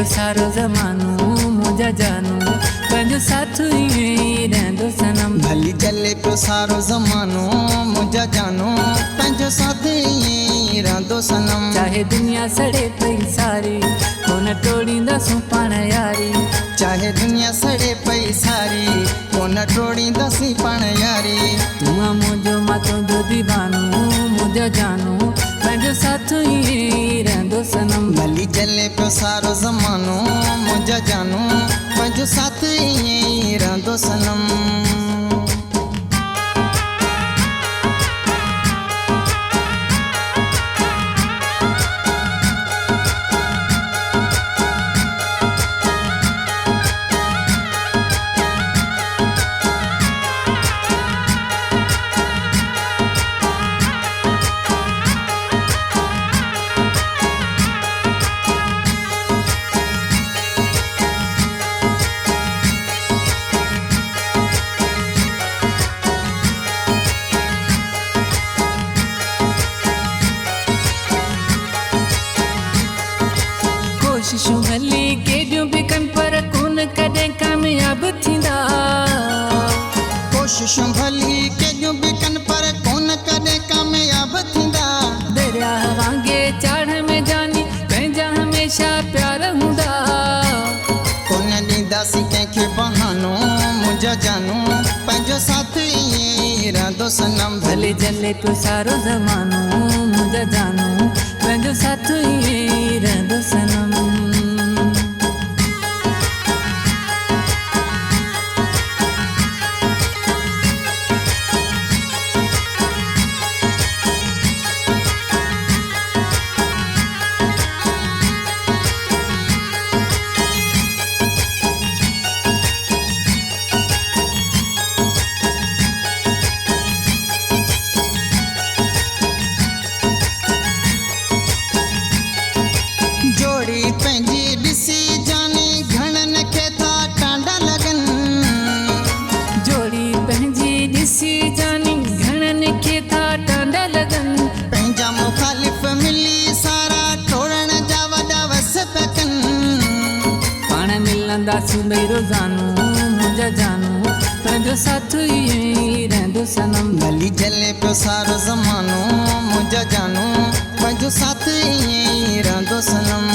पियो सारो ज़मानो मुझा जानू पंहिंजो साथ ईअं रहंदो सनम। भली चले पियो सारो ज़मानो मुझा जानू पंहिंजो साथ ईअं रहंदो सनम। चाहे दुनिया सड़े पई सारी कोन टोड़ींदासूं पाण यारी। चाहे दुनिया सड़े पई सारी कोन टोड़ींदासीं पाण यारी। तूं मुझो मां तुंहिंजो दीवानो मुझा जानू पंहिंजो साथ ईअं रहंदो सनम। भली चले पियो सारो ज़मानो मुझा जानू पंहिंजो साथ ईअं रहंदो सनम। कोशिशूं भली केॾियूं बि कनि पर कोन कॾहिं कामयाब थींदा। कोशिशूं भली केॾियूं बि कनि पर कोन कॾहिं कामयाब थींदा। दरिया वांगुरु चाढ़ में जानी पंहिंजा हमेशा प्यार हूंदा। कोन ॾींदासीं कंहिंखे बहानो मुझा जानू पंहिंजो साथ ईअं रहंदो सनम। भले जले पियो सारो ज़मानो मुझा जानू पंहिंजो साथ ईअं रहंदो सनम। जोड़ी पंहिंजी ॾिसी जाने घणनि खे था टांडा लॻनि। जोड़ी पंहिंजी ॾिसी जानी घणनि खे था टांडा लॻनि। पंहिंजा मुखालिफ़ मिली सारा टोड़ण जा वॾा वस पिया कनि। पाण मिलंदासीं ॿई रोज़ानो मुझा जानू पंहिंजो साथ ईअं रहंदो सनम। भली जले पियो सारो ज़मानो मुझा जानू पंहिंजो साथ ईअं रहंदो सनम।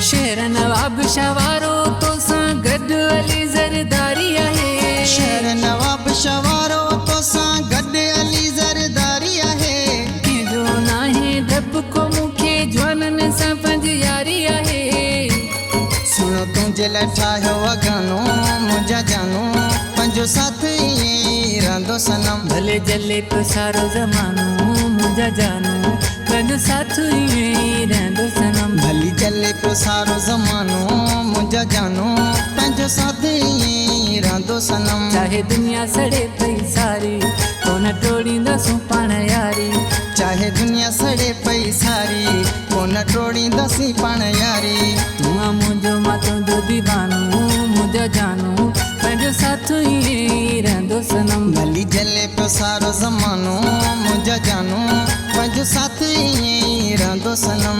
शेर नवाब शवारो तोसां गॾु अली ज़रदारी आहे। शेर नवाब शवारो तोसां गॾु अली ज़रदारी आहे। कंहिंजो नाहे डप को मूंखे जवाननि सां पंहिंजी यारी आहे। सुनो तुंहिंजे लाइ ठाहियो गानो मुझा जानू पंहिंजो साथ ईअं रहंदो सनम। भले जले पियो सारो ज़मानो मुझा जानू पंहिंजो साथ ईअं रहंदो सनम। भली चले पियो सारो ज़मानो मुझा जानू पंहिंजो साथ ईअं रहंदो सनम। चाहे दुनिया सड़े पई सारी कोन टोड़ींदासूं पाण यारी। चाहे दुनिया सड़े पई सारी कोन टोड़ींदासीं पाण यारी। तूं मुझो मां तुंहिंजो दीवानो मुझा जानू पंहिंजो साथ ईअं रहंदो सनम। भली जले पियो सारो ज़मानो मुझा जानू पंहिंजो साथ ईअं रहंदो सनम।